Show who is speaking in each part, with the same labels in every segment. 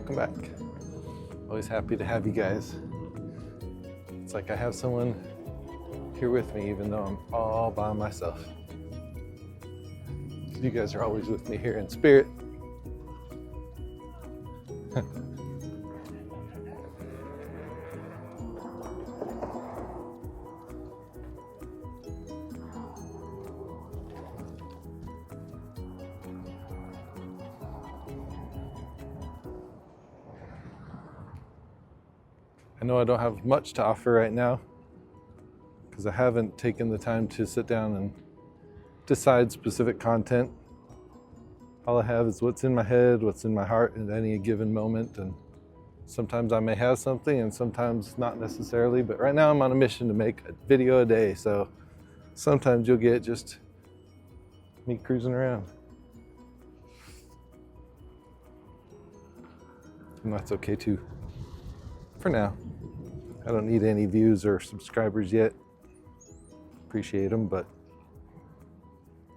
Speaker 1: Welcome back. Always happy to have you guys. It's like I have someone here with me even though I'm all by myself. You guys are always with me here in spirit. I know I don't have much to offer right now because I haven't taken the time to sit down and decide specific content. All I have is what's in my head, what's in my heart at any given moment, and sometimes I may have something and sometimes not necessarily, but right now I'm on a mission to make a video a day, so sometimes you'll get just me cruising around. And that's okay too, for now. I don't need any views or subscribers yet. Appreciate them, but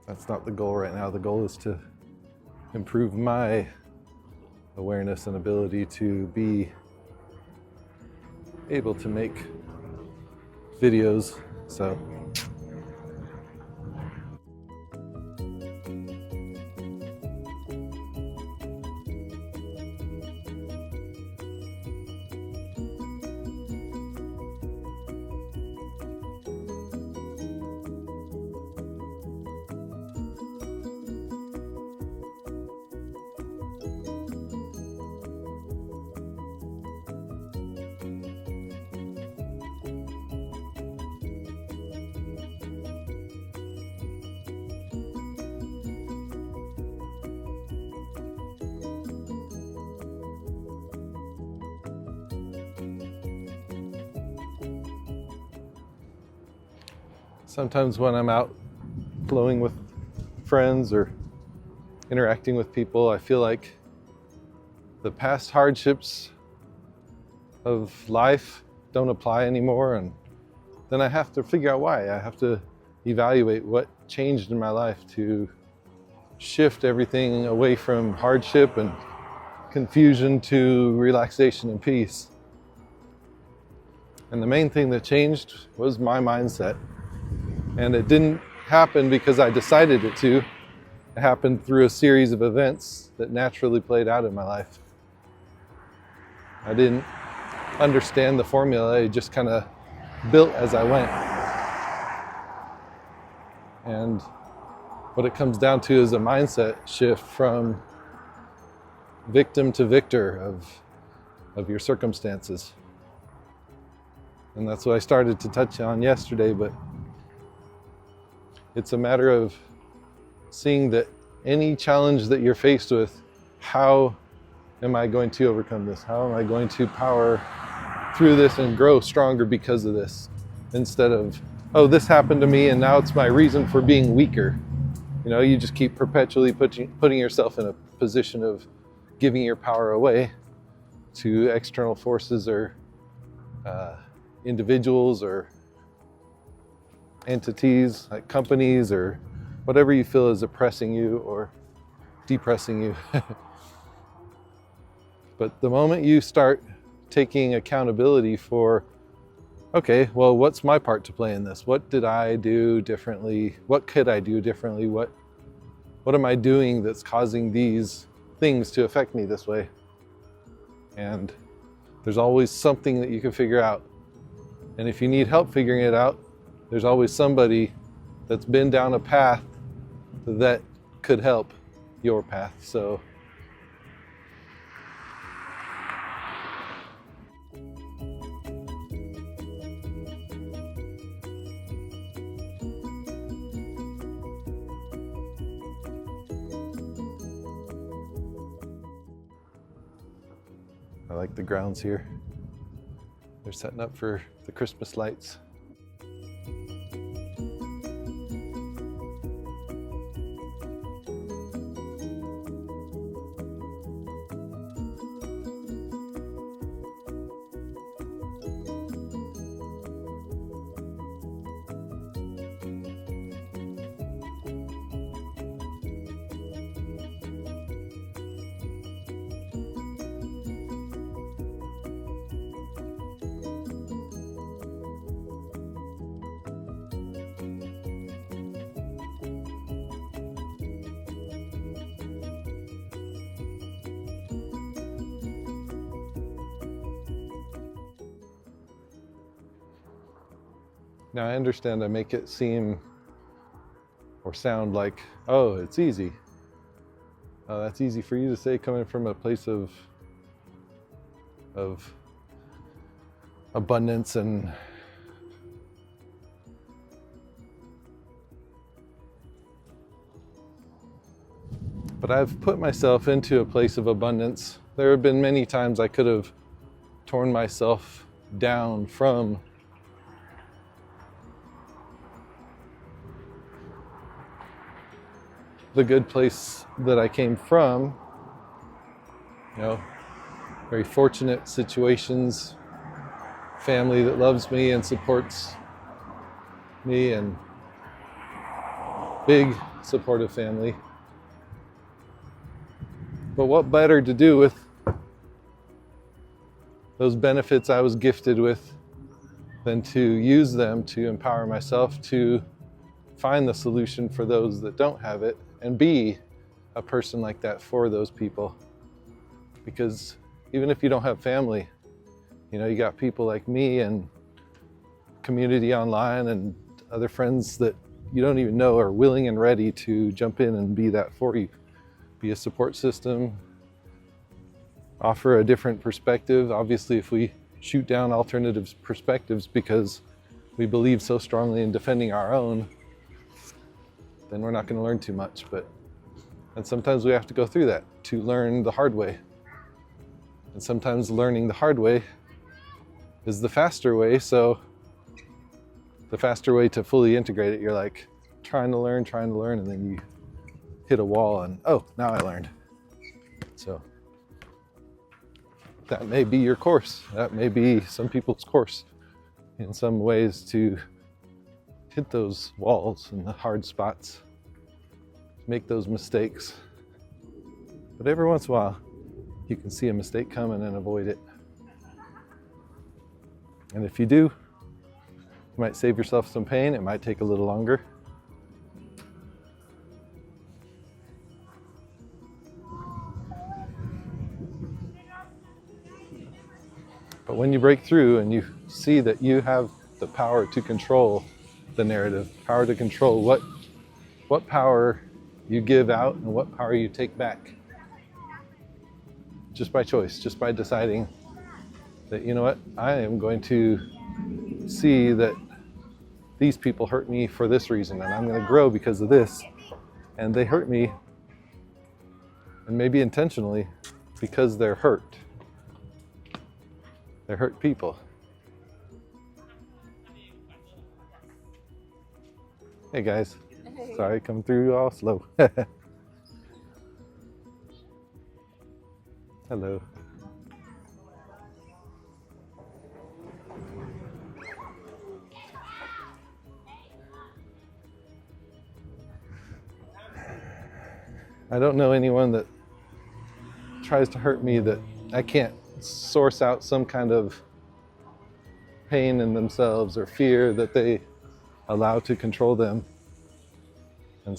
Speaker 1: that's not the goal right now. The goal is to improve my awareness and ability to be able to make videos. So sometimes when I'm out flowing with friends or interacting with people, I feel like the past hardships of life don't apply anymore, and then I have to figure out why. I have to evaluate what changed in my life to shift everything away from hardship and confusion to relaxation and peace. And the main thing that changed was my mindset. And it didn't happen because I decided it to. It happened through a series of events that naturally played out in my life. I didn't understand the formula, it just kind of built as I went. And what it comes down to is a mindset shift from victim to victor of your circumstances. And that's what I started to touch on yesterday, but it's a matter of seeing that any challenge that you're faced with, how am I going to overcome this? How am I going to power through this and grow stronger because of this? Instead of, oh, this happened to me and now it's my reason for being weaker. You know, you just keep perpetually putting yourself in a position of giving your power away to external forces or individuals or entities like companies or whatever you feel is oppressing you or depressing you. But the moment you start taking accountability for, okay, well, what's my part to play in this? What did I do differently? What could I do differently? What am I doing that's causing these things to affect me this way? And there's always something that you can figure out. And if you need help figuring it out, there's always somebody that's been down a path that could help your path. So I like the grounds here. They're setting up for the Christmas lights. Now I understand I make it seem or sound like, oh, it's easy. That's easy for you to say coming from a place of abundance and but I've put myself into a place of abundance. There have been many times I could have torn myself down from the good place that I came from. Very fortunate situations, family that loves me and supports me, and big supportive family. But what better to do with those benefits I was gifted with than to use them to empower myself to find the solution for those that don't have it and be a person like that for those people. Because even if you don't have family, you got people like me and community online and other friends that you don't even know are willing and ready to jump in and be that for you. Be a support system, offer a different perspective. Obviously, if we shoot down alternative perspectives because we believe so strongly in defending our own, then we're not going to learn too much. And sometimes we have to go through that to learn the hard way. And sometimes learning the hard way is the faster way. So the faster way to fully integrate it, you're like trying to learn, and then you hit a wall and, oh, now I learned. So that may be your course. That may be some people's course in some ways, to hit those walls and the hard spots, make those mistakes. But every once in a while, you can see a mistake coming and avoid it. And if you do, you might save yourself some pain. It might take a little longer. But when you break through and you see that you have the power to control the narrative, power to control what power you give out and what power you take back, just by choice, just by deciding that, you know what, I am going to see that these people hurt me for this reason, and I'm going to grow because of this. And they hurt me, and maybe intentionally, because they're hurt. They're hurt people. Hey guys. Hey. Sorry, come through all slow. Hello. I don't know anyone that tries to hurt me that I can't source out some kind of pain in themselves or fear that they allow to control them. And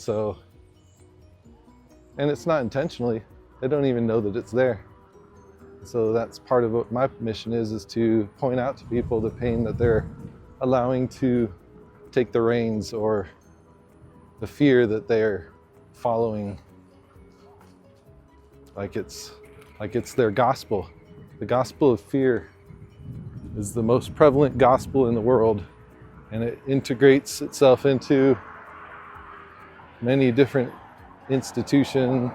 Speaker 1: it's not intentionally. They don't even know that it's there. So that's part of what my mission is to point out to people the pain that they're allowing to take the reins, or the fear that they're following like it's their gospel. The gospel of fear is the most prevalent gospel in the world, and it integrates itself into many different institutions,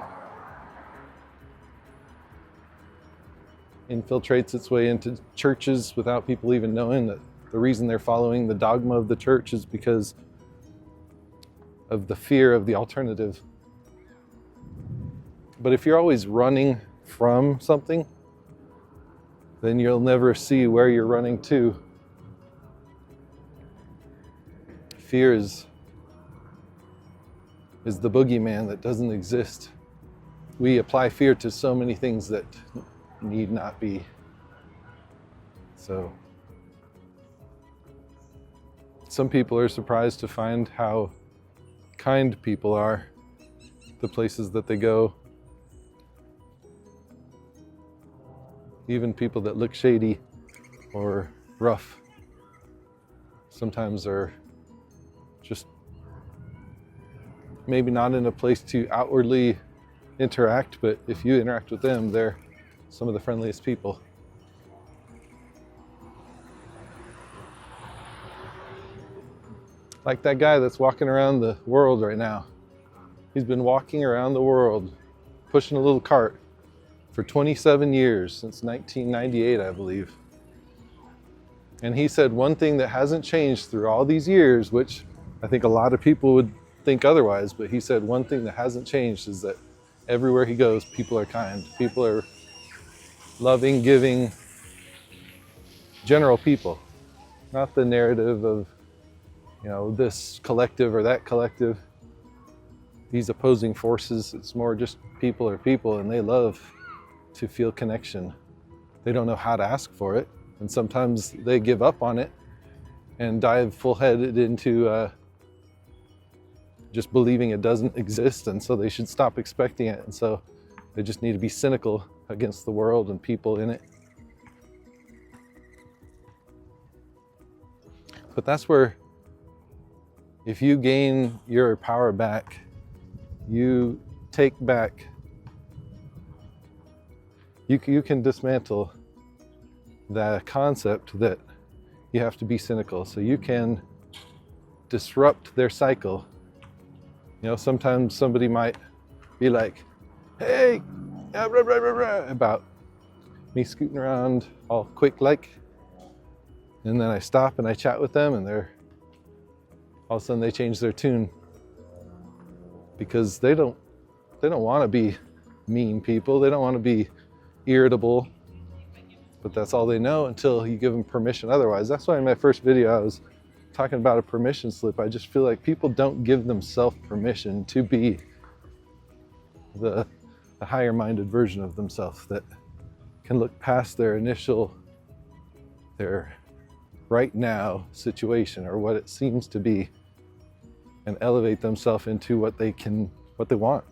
Speaker 1: infiltrates its way into churches without people even knowing that the reason they're following the dogma of the church is because of the fear of the alternative. But if you're always running from something, then you'll never see where you're running to. Fear is the boogeyman that doesn't exist. We apply fear to so many things that need not be. So some people are surprised to find how kind people are, the places that they go. Even people that look shady or rough. sometimes are just maybe not in a place to outwardly interact, but if you interact with them, they're some of the friendliest people. Like that guy that's walking around the world right now. He's been walking around the world, pushing a little cart for 27 years, since 1998, I believe. And he said one thing that hasn't changed through all these years, which I think a lot of people would think otherwise, but he said one thing that hasn't changed is that everywhere he goes, people are kind. People are loving, giving, general people. Not the narrative of, this collective or that collective. These opposing forces, it's more just people are people, and they love to feel connection. They don't know how to ask for it, and sometimes they give up on it and dive full-headed into just believing it doesn't exist, and so they should stop expecting it, and so they just need to be cynical against the world and people in it. But that's where, if you gain your power back, you take back, you can dismantle the concept that you have to be cynical. So you can disrupt their cycle. Sometimes somebody might be like, hey, about me scooting around all quick like, and then I stop and I chat with them, and all of a sudden they change their tune, because they don't want to be mean people. They don't want to be irritable, but that's all they know until you give them permission otherwise. That's why in my first video I was talking about a permission slip. I just feel like people don't give themselves permission to be the higher minded version of themselves that can look past their right now situation or what it seems to be, and elevate themselves into what they want.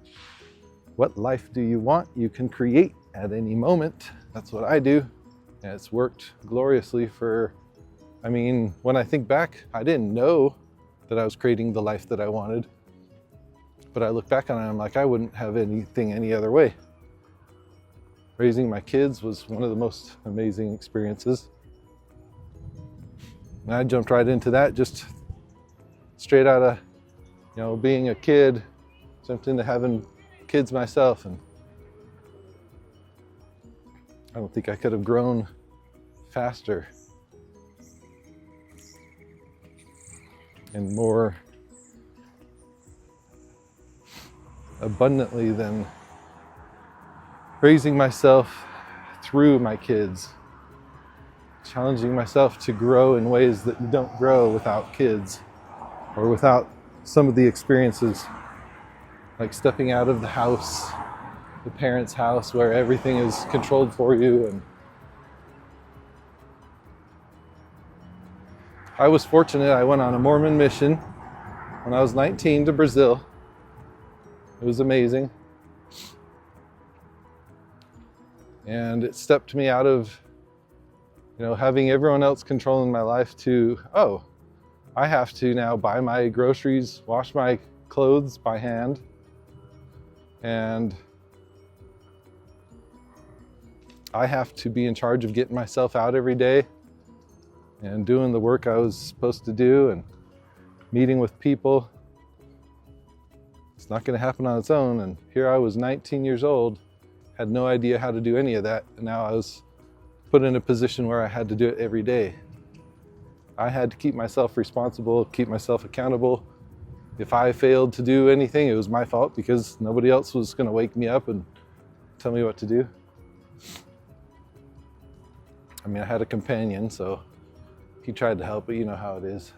Speaker 1: What life do you want? You can create at any moment. That's what I do, and it's worked gloriously when I think back, I didn't know that I was creating the life that I wanted, but I look back on it, I'm like, I wouldn't have anything any other way. Raising my kids was one of the most amazing experiences. And I jumped right into that, just straight out of, being a kid, jumped into having kids myself, and I don't think I could have grown faster and more abundantly than raising myself through my kids, challenging myself to grow in ways that you don't grow without kids, or without some of the experiences, like stepping out of the house, the parents' house, where everything is controlled for you. And I was fortunate. I went on a Mormon mission when I was 19 to Brazil. It was amazing. And it stepped me out of, having everyone else controlling my life to, I have to now buy my groceries, wash my clothes by hand, and I have to be in charge of getting myself out every day and doing the work I was supposed to do and meeting with people. It's not going to happen on its own. And here I was 19 years old, had no idea how to do any of that. And now I was put in a position where I had to do it every day. I had to keep myself responsible, keep myself accountable. If I failed to do anything, it was my fault, because nobody else was going to wake me up and tell me what to do. I had a companion, so he tried to help, but you know how it is.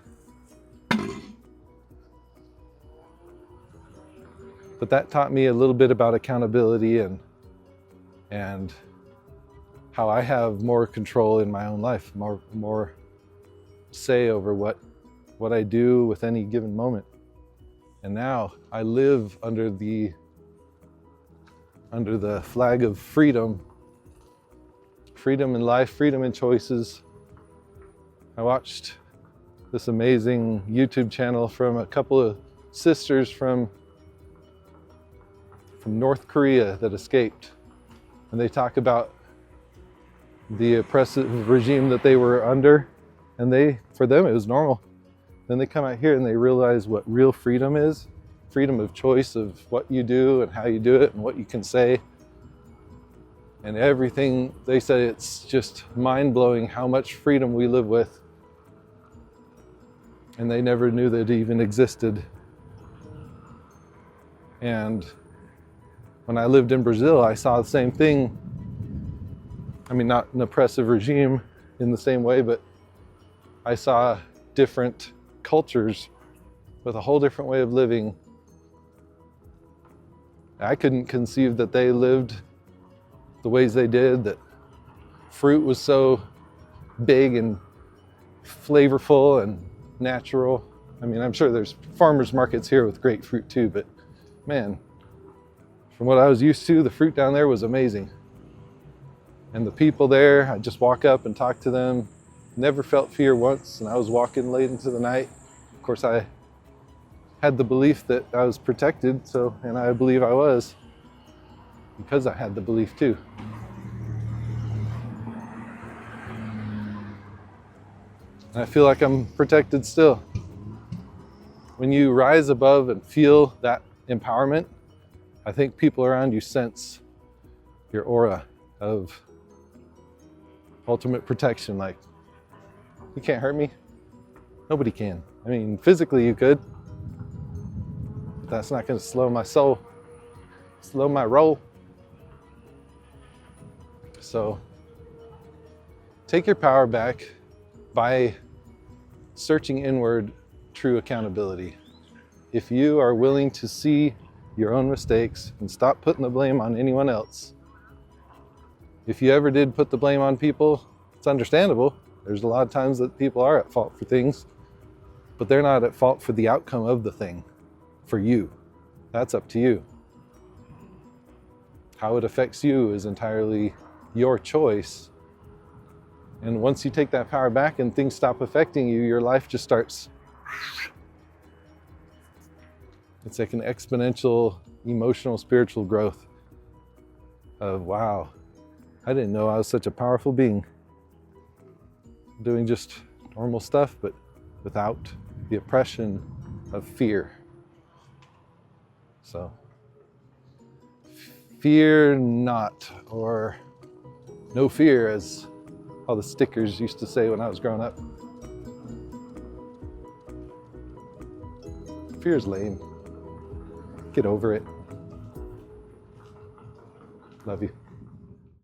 Speaker 1: But that taught me a little bit about accountability and how I have more control in my own life, more say over what I do with any given moment. And now I live under the flag of freedom in life, freedom in choices. I watched this amazing YouTube channel from a couple of sisters from North Korea that escaped. And they talk about the oppressive regime that they were under, and for them it was normal. Then they come out here and they realize what real freedom is. Freedom of choice of what you do and how you do it and what you can say. And everything, they said it's just mind-blowing how much freedom we live with. And they never knew that it even existed. And when I lived in Brazil, I saw the same thing. I mean, not an oppressive regime in the same way, but I saw different cultures with a whole different way of living. I couldn't conceive that they lived the ways they did, that fruit was so big and flavorful and natural. I mean, I'm sure there's farmers markets here with great fruit too, but man, from what I was used to, the fruit down there was amazing. And the people there, I'd just walk up and talk to them. Never felt fear once, and I was walking late into the night. Of course, I had the belief that I was protected, and I believe I was, because I had the belief too. And I feel like I'm protected still. When you rise above and feel that empowerment, I think people around you sense your aura of ultimate protection. Like, you can't hurt me. Nobody can. I mean, physically you could, but that's not going to slow my soul, slow my roll. So take your power back by searching inward true accountability. If you are willing to see your own mistakes and stop putting the blame on anyone else. If you ever did put the blame on people, it's understandable. There's a lot of times that people are at fault for things, but they're not at fault for the outcome of the thing, for you. That's up to you. How it affects you is entirely your choice. And once you take that power back and things stop affecting you, your life just starts. It's like an exponential emotional, spiritual growth of, wow, I didn't know I was such a powerful being. Doing just normal stuff, but without the oppression of fear. So, fear not, or no fear, as all the stickers used to say when I was growing up. Fear is lame. Get over it. Love you.